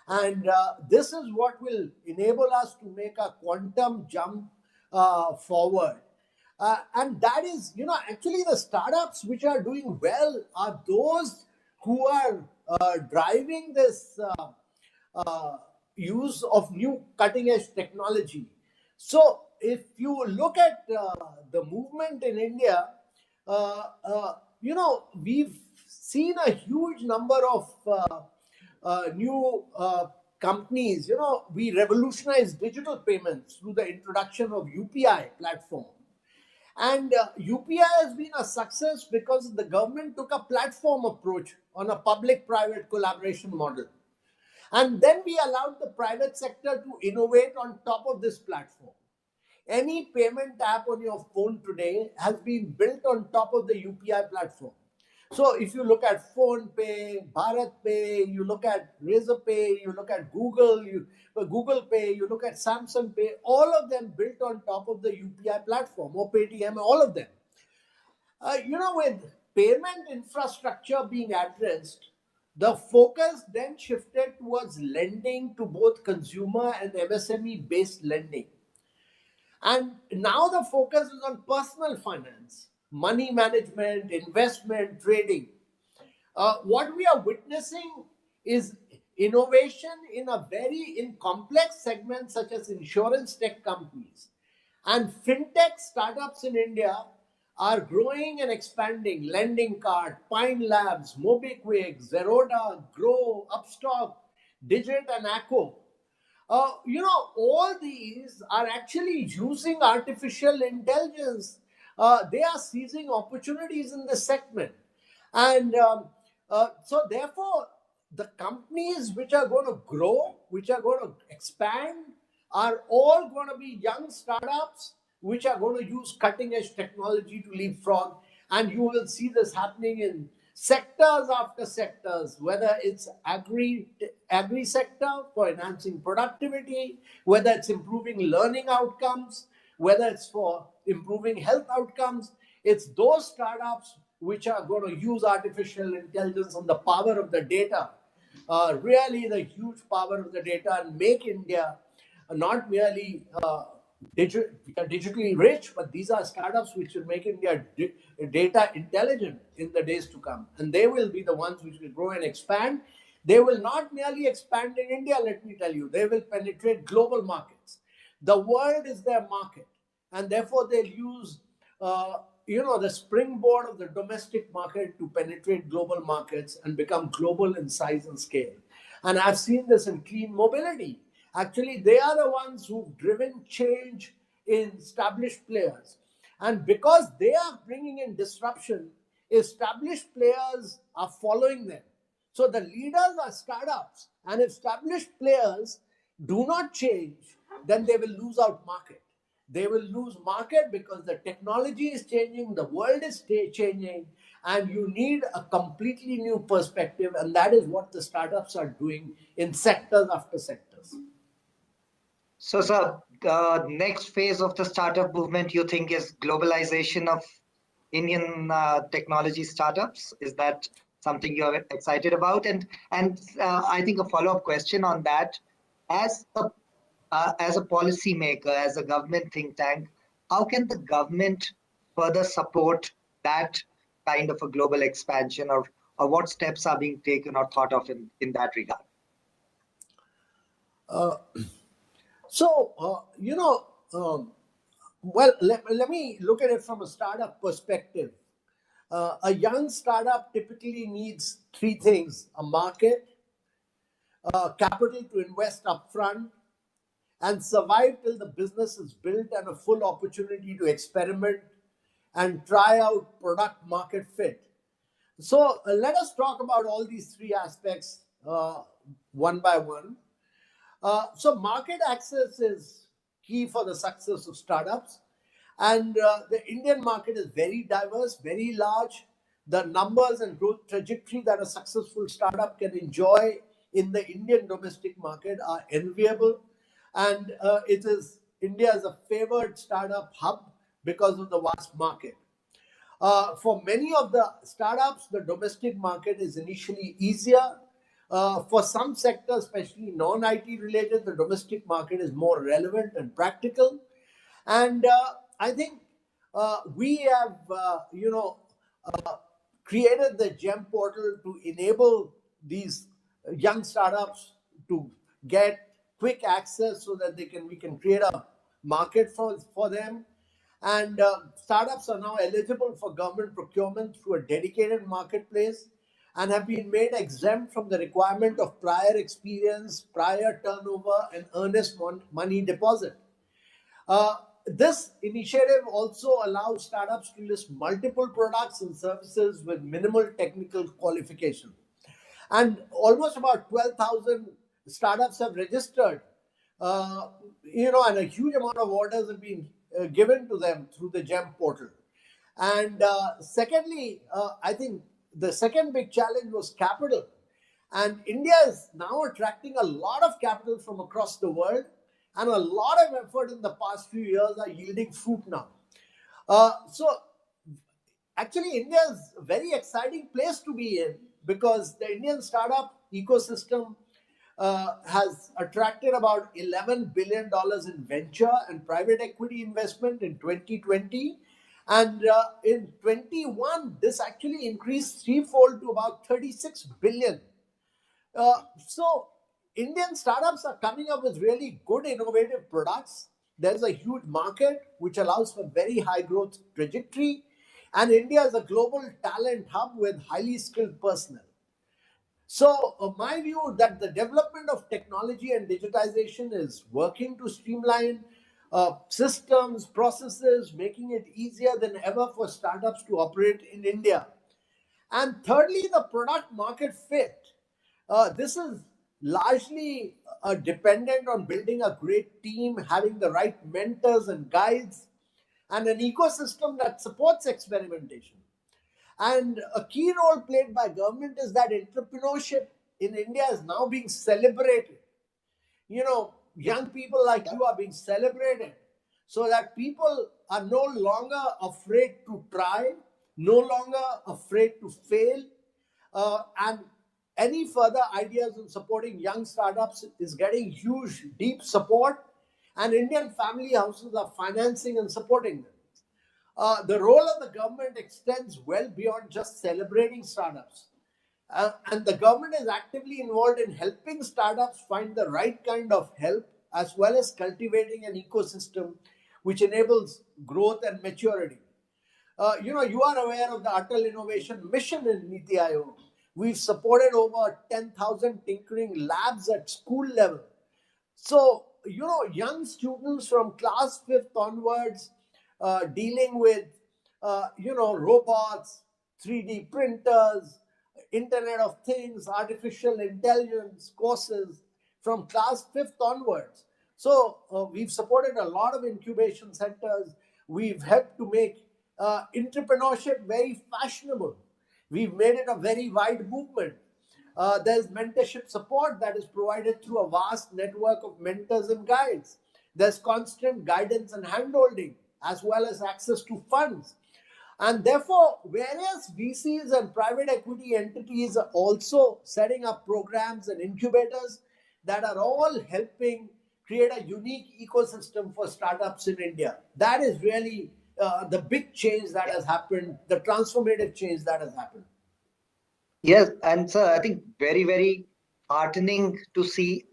Speaker 6: And this is what will enable us to make a quantum jump forward. And that is, actually the startups which are doing well are those who are driving this use of new cutting edge technology. So if you look at the movement in India, we've seen a huge number of new companies. We revolutionized digital payments through the introduction of UPI platform. And UPI has been a success because the government took a platform approach on a public-private collaboration model. And then we allowed the private sector to innovate on top of this platform. Any payment app on your phone today has been built on top of the UPI platform. So if you look at PhonePe, Bharat Pay, you look at Razorpay, you look at Google Pay, you look at Samsung Pay, all of them built on top of the UPI platform, or Paytm, all of them. With payment infrastructure being addressed, the focus then shifted towards lending to both consumer and MSME based lending. And now the focus is on personal finance, money management, investment, trading. What we are witnessing is innovation in complex segments such as insurance tech companies. And fintech startups in India are growing and expanding. Lending Card, Pine Labs, MobiQuick, Zerodha, Grow, Upstock, Digit, and Acco. All these are actually using artificial intelligence. They are seizing opportunities in this segment. And so, therefore, the companies which are going to grow, which are going to expand, are all going to be young startups which are going to use cutting edge technology to leapfrog. And you will see this happening in sectors after sectors, whether it's agri sector for enhancing productivity, whether it's improving learning outcomes, whether it's for improving health outcomes. It's those startups which are going to use artificial intelligence and the power of the data, really the huge power of the data, and make India not merely digitally rich, but these are startups which will make India data intelligent in the days to come. And they will be the ones which will grow and expand. They will not merely expand in India, let me tell you, they will penetrate global markets. The world is their market, and therefore they'll use the springboard of the domestic market to penetrate global markets and become global in size and scale. And I've seen this in clean mobility. Actually, they are the ones who've driven change in established players. And because they are bringing in disruption, established players are following them. So the leaders are startups, and if established players do not change, then they will lose out market. They will lose market because the technology is changing, the world is changing, and you need a completely new perspective. And that is what the startups are doing in sectors after sectors.
Speaker 3: So, sir, the next phase of the startup movement you think is globalization of Indian technology startups? Is that something you're excited about? And I think a follow-up question on that, as a policymaker, as a government think tank, how can the government further support that kind of a global expansion, or what steps are being taken or thought of in that regard?
Speaker 6: Well, let me look at it from a startup perspective. A young startup typically needs three things: a market, capital to invest upfront, and survive till the business is built and a full opportunity to experiment and try out product market fit. So let us talk about all these three aspects one by one. So market access is key for the success of startups. And the Indian market is very diverse, very large. The numbers and growth trajectory that a successful startup can enjoy in the Indian domestic market are enviable. And India is a favored startup hub because of the vast market. For many of the startups, the domestic market is initially easier. For some sectors, especially non-IT related, the domestic market is more relevant and practical. And I think we have, created the GEM portal to enable these young startups to get quick access so that we can create a market for them. And startups are now eligible for government procurement through a dedicated marketplace and have been made exempt from the requirement of prior experience, prior turnover, and earnest money deposit. This initiative also allows startups to list multiple products and services with minimal technical qualification. And almost about 12,000 startups have registered, and a huge amount of orders have been given to them through the GEM portal. And secondly, I think the second big challenge was capital. And India is now attracting a lot of capital from across the world, and a lot of effort in the past few years are yielding fruit now. So actually, India is a very exciting place to be in because the Indian startup ecosystem has attracted about $11 billion in venture and private equity investment in 2020. And in 21, this actually increased threefold to about 36 billion. So Indian startups are coming up with really good innovative products. There's a huge market which allows for very high growth trajectory. And India is a global talent hub with highly skilled personnel. So, my view that the development of technology and digitization is working to streamline systems, processes, making it easier than ever for startups to operate in India. And thirdly, the product market fit. This is largely dependent on building a great team, having the right mentors and guides, and an ecosystem that supports experimentation. And a key role played by government is that entrepreneurship in India is now being celebrated. You know, young people like you are being celebrated so that people are no longer afraid to try, no longer afraid to fail. And any further ideas on supporting young startups is getting huge, deep support. And Indian family houses are financing and supporting them. The role of the government extends well beyond just celebrating startups. And the government is actively involved in helping startups find the right kind of help, as well as cultivating an ecosystem which enables growth and maturity. You are aware of the Atal Innovation Mission in Niti Aayog. We've supported over 10,000 tinkering labs at school level. So, young students from class 5th onwards dealing with, robots, 3D printers, Internet of Things, artificial intelligence courses from class 5th onwards. So, we've supported a lot of incubation centers. We've helped to make entrepreneurship very fashionable. We've made it a very wide movement. There's mentorship support that is provided through a vast network of mentors and guides. There's constant guidance and handholding, as well as access to funds. And therefore, various VCs and private equity entities are also setting up programs and incubators that are all helping create a unique ecosystem for startups in India. That is really the big change that has happened, the transformative change that has happened.
Speaker 3: Yes, and sir, I think very, very heartening to see,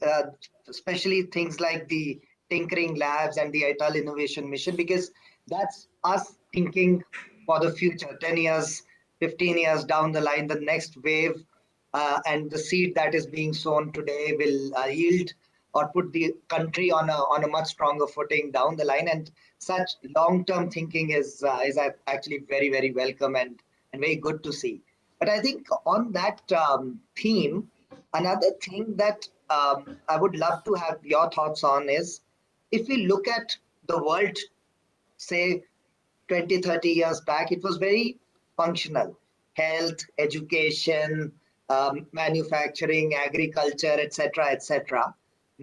Speaker 3: especially things like the tinkering labs and the Atal Innovation Mission, because that's us thinking for the future, 10 years, 15 years down the line, the next wave and the seed that is being sown today will yield or put the country on a much stronger footing down the line. And such long-term thinking is actually very, very welcome and very good to see. But I think on that theme, another thing that I would love to have your thoughts on is, if we look at the world, say 20, 30 years back, it was very functional. Health, education, manufacturing, agriculture, etc., etc.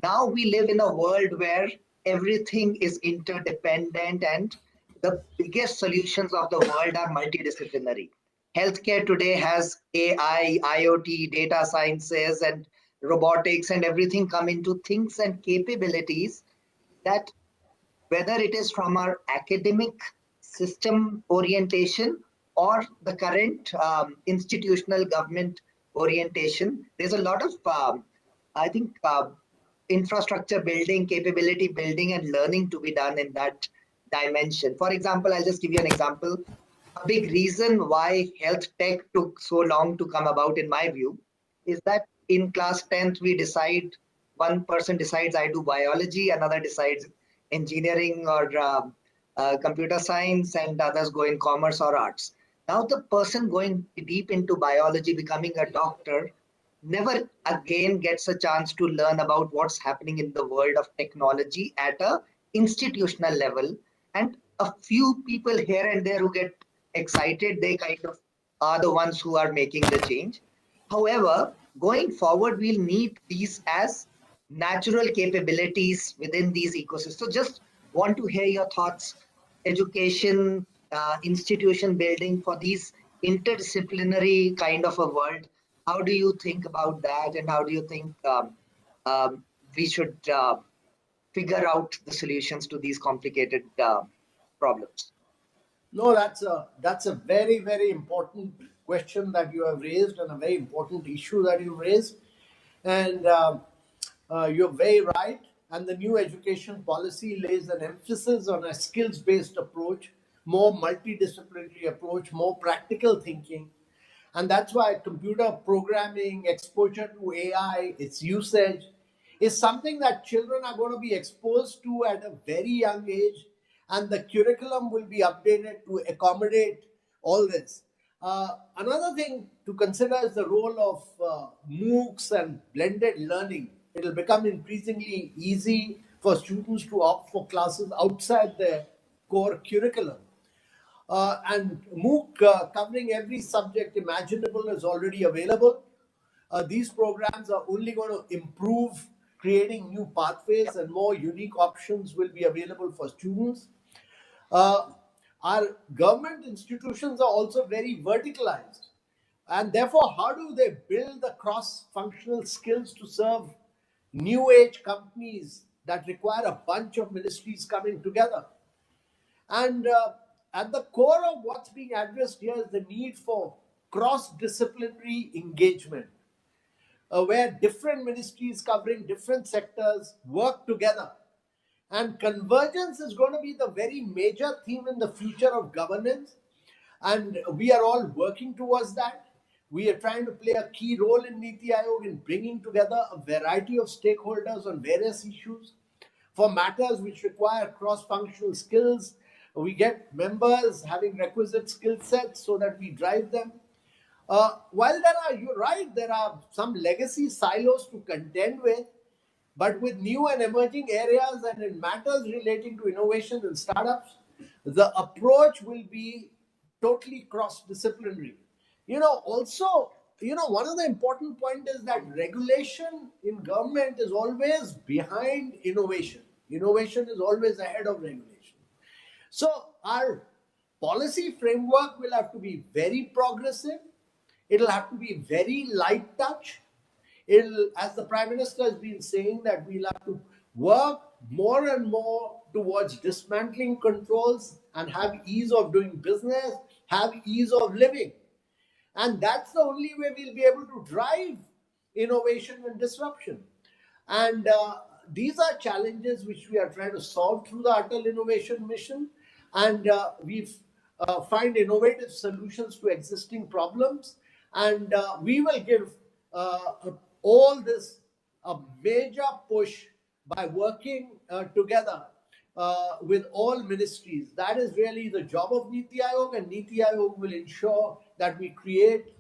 Speaker 3: Now we live in a world where everything is interdependent, and the biggest solutions of the world are multidisciplinary. Healthcare today has AI, IoT, data sciences, and robotics, and everything come into things and capabilities that, whether it is from our academic system orientation or the current institutional government orientation, there's a lot of, I think, infrastructure building, capability building, and learning to be done in that dimension. For example, I'll just give you an example. A big reason why health tech took so long to come about, in my view, is that in class 10th, one person decides I do biology, another decides engineering or computer science, and others go in commerce or arts. Now the person going deep into biology, becoming a doctor, never again gets a chance to learn about what's happening in the world of technology at a institutional level. And a few people here and there who get excited, they kind of are the ones who are making the change. However, going forward, we'll need these as natural capabilities within these ecosystems. Just want to hear your thoughts, education, institution building for these interdisciplinary kind of a world. How do you think about that, and how do you think we should figure out the solutions to these complicated problems?
Speaker 6: No, that's a very, very important question that you have raised, and a very important issue that you raised. And you're very right. And the new education policy lays an emphasis on a skills-based approach, more multidisciplinary approach, more practical thinking. And that's why computer programming, exposure to AI, its usage is something that children are going to be exposed to at a very young age. And the curriculum will be updated to accommodate all this. Another thing to consider is the role of MOOCs and blended learning. It will become increasingly easy for students to opt for classes outside their core curriculum. And MOOC covering every subject imaginable is already available. These programs are only going to improve creating new pathways, and more unique options will be available for students. Uh, our government institutions are also very verticalized. And therefore, how do they build the cross functional skills to serve new age companies that require a bunch of ministries coming together? And at the core of what's being addressed here is the need for cross disciplinary engagement, where different ministries covering different sectors work together. And convergence is going to be the very major theme in the future of governance. And we are all working towards that. We are trying to play a key role in Niti Aayog in bringing together a variety of stakeholders on various issues. For matters which require cross-functional skills, we get members having requisite skill sets so that we drive them. While you're right, there are some legacy silos to contend with, but with new and emerging areas and in matters relating to innovation and startups, the approach will be totally cross-disciplinary. Also, one of the important points is that regulation in government is always behind innovation. Innovation is always ahead of regulation. So our policy framework will have to be very progressive. It'll have to be very light touch. It'll, as the Prime Minister has been saying, that we'll have to work more and more towards dismantling controls and have ease of doing business, have ease of living. And that's the only way we'll be able to drive innovation and disruption. And these are challenges which we are trying to solve through the Atal Innovation Mission. And we've find innovative solutions to existing problems. And we will give all this a major push by working together with all ministries. That is really the job of Niti Aayog, and Niti Aayog will ensure that we create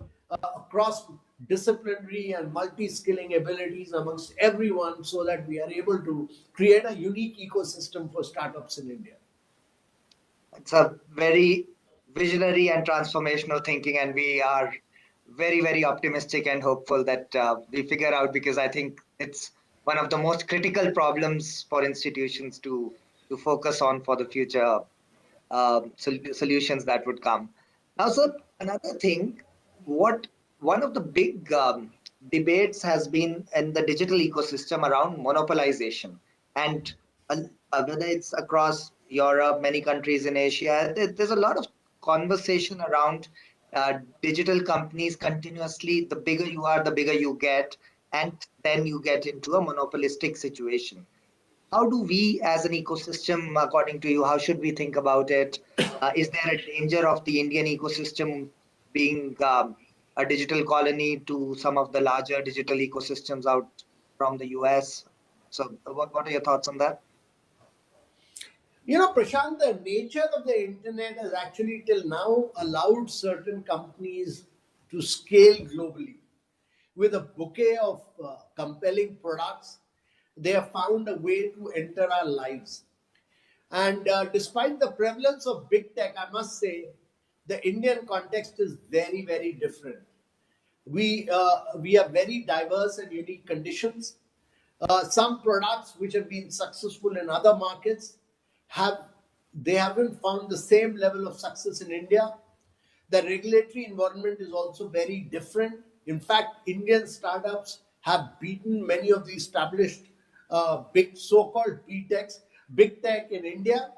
Speaker 6: cross-disciplinary and multi-skilling abilities amongst everyone so that we are able to create a unique ecosystem for startups in India.
Speaker 3: It's a very visionary and transformational thinking, and we are very, very optimistic and hopeful that we figure out, because I think it's one of the most critical problems for institutions to focus on for the future solutions that would come. Now, sir, another thing, one of the big debates has been in the digital ecosystem around monopolization, and whether it's across Europe, many countries in Asia, there's a lot of conversation around digital companies continuously. The bigger you are, the bigger you get, and then you get into a monopolistic situation. How do we as an ecosystem, according to you, how should we think about it? Is there a danger of the Indian ecosystem being a digital colony to some of the larger digital ecosystems out from the US? So what are your thoughts on that?
Speaker 6: Prashant, the nature of the internet has actually till now allowed certain companies to scale globally. With a bouquet of compelling products, they have found a way to enter our lives. And despite the prevalence of big tech, I must say, the Indian context is very, very different. We have very diverse and unique conditions. Some products which have been successful in other markets haven't found the same level of success in India. The regulatory environment is also very different. In fact, Indian startups have beaten many of the established big so-called big tech in India.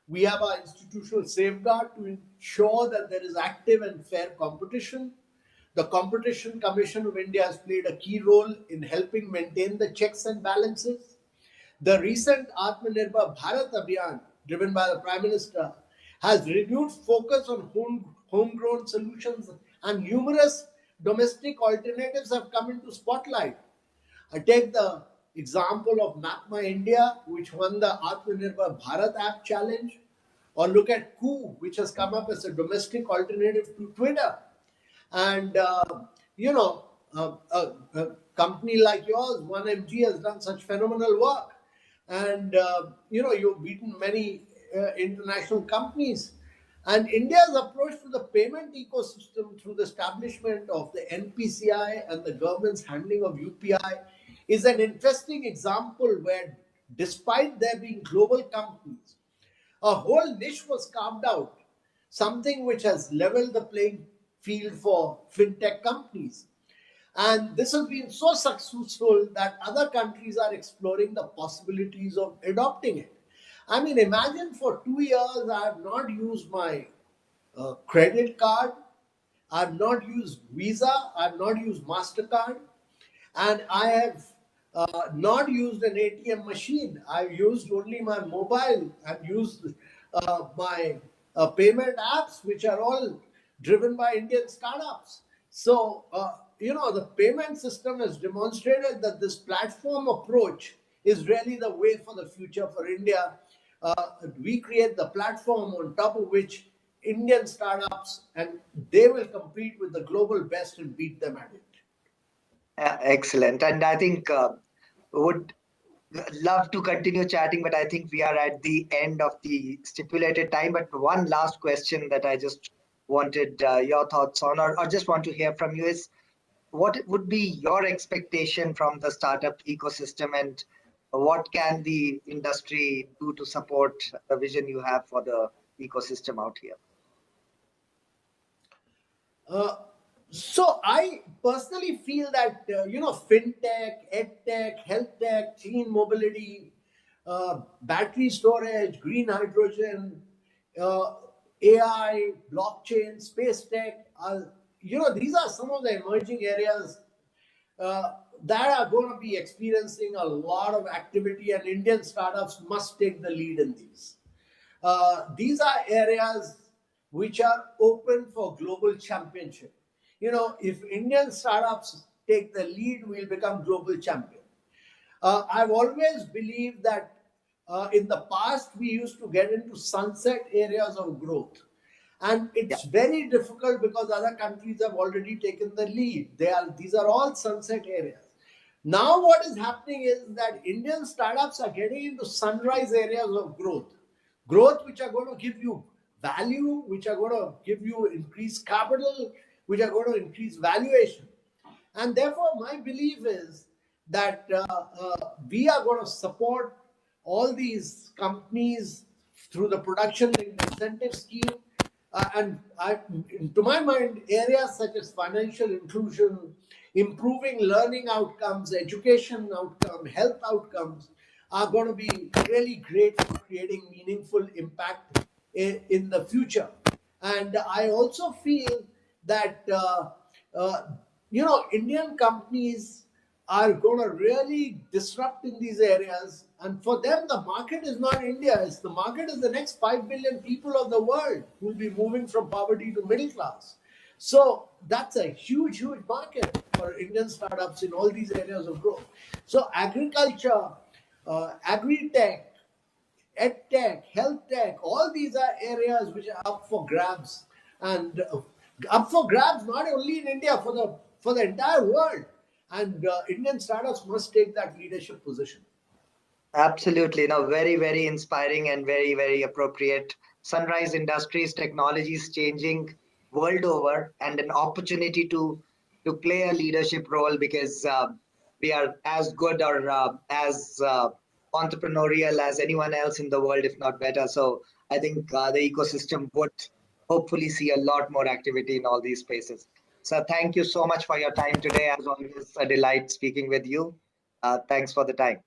Speaker 6: We have our institutional safeguard to ensure that there is active and fair competition. The Competition Commission of India has played a key role in helping maintain the checks and balances. The recent Atmanirbhar Bharat Abhiyan, driven by the Prime Minister, has renewed focus on homegrown solutions, and numerous domestic alternatives have come into spotlight. I take the example of Map My India, which won the Atmanirbhar Bharat app challenge, or look at Koo, which has come up as a domestic alternative to Twitter. And, you know, a company like yours, 1MG, has done such phenomenal work. And, you know, you've beaten many international companies. And India's approach to the payment ecosystem through the establishment of the NPCI and the government's handling of UPI is an interesting example where, despite there being global companies, a whole niche was carved out, something which has leveled the playing field for fintech companies. And this has been so successful that other countries are exploring the possibilities of adopting it. I mean, imagine for 2 years I have not used my credit card, I have not used Visa, I have not used MasterCard, and I have not used an ATM machine. I've used only my mobile. I've used my payment apps, which are all driven by Indian startups. So, you know, the payment system has demonstrated that this platform approach is really the way for the future for India. We create the platform on top of which Indian startups, and they will compete with the global best and beat them at it.
Speaker 3: Excellent. And I think would love to continue chatting, but I think we are at the end of the stipulated time. But one last question that I just wanted your thoughts on, or just want to hear from you is, what would be your expectation from the startup ecosystem, and what can the industry do to support the vision you have for the ecosystem out here?
Speaker 6: So I personally feel that you know, fintech, edtech, health tech, clean mobility, battery storage, green hydrogen, uh, AI, blockchain, space tech, you know, these are some of the emerging areas that are going to be experiencing a lot of activity, and Indian startups must take the lead in these. These are areas which are open for global championship. You know, if Indian startups take the lead, we'll become global champion. I've always believed that in the past we used to get into sunset areas of growth. And it's very difficult because other countries have already taken the lead. These are all sunset areas. Now what is happening is that Indian startups are getting into sunrise areas of growth which are going to give you value, which are going to give you increased capital, which are going to increase valuation. And therefore, my belief is that we are going to support all these companies through the production incentive scheme. To my mind, areas such as financial inclusion, improving learning outcomes, education outcomes, health outcomes are going to be really great for creating meaningful impact in the future. And I also feel that uh, you know, Indian companies are going to really disrupt in these areas. And for them, the market is not India. The market is the next 5 billion people of the world who will be moving from poverty to middle class. So that's a huge, huge market for Indian startups in all these areas of growth. So agriculture, agri-tech, edtech, health tech, all these are areas which are up for grabs, and up for grabs not only in India, for the entire world. And Indian startups must take that leadership position.
Speaker 3: Absolutely. No, very, very inspiring and very, very appropriate. Sunrise industries, technologies changing world over, and an opportunity to play a leadership role, because we are as good or as entrepreneurial as anyone else in the world, if not better. So I think the ecosystem would hopefully see a lot more activity in all these spaces. So thank you so much for your time today. As always, a delight speaking with you. Thanks for the time.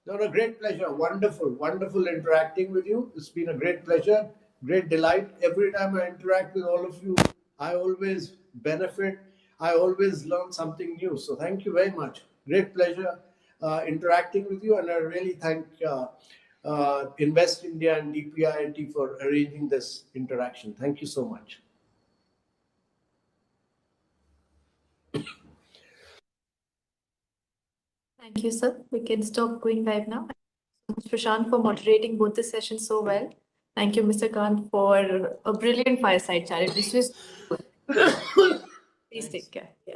Speaker 6: No, no, great pleasure. Wonderful, wonderful interacting with you. It's been a great pleasure, great delight. Every time I interact with all of you, I always benefit. I always learn something new. So thank you very much. Great pleasure interacting with you, and I really thank Invest India and DPIIT for arranging this interaction. Thank you so much.
Speaker 1: Thank you, sir. We can stop going live now. Thank you, Prashant, for moderating both the sessions so well. Thank you, Mr. Kant, for a brilliant fireside chat. This was please take care. Yeah.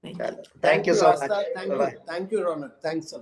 Speaker 1: Thank you.
Speaker 3: Thank you so much.
Speaker 6: Asta. Thank
Speaker 3: Bye-bye.
Speaker 6: you. Thank you, Ronak. Thanks a lot.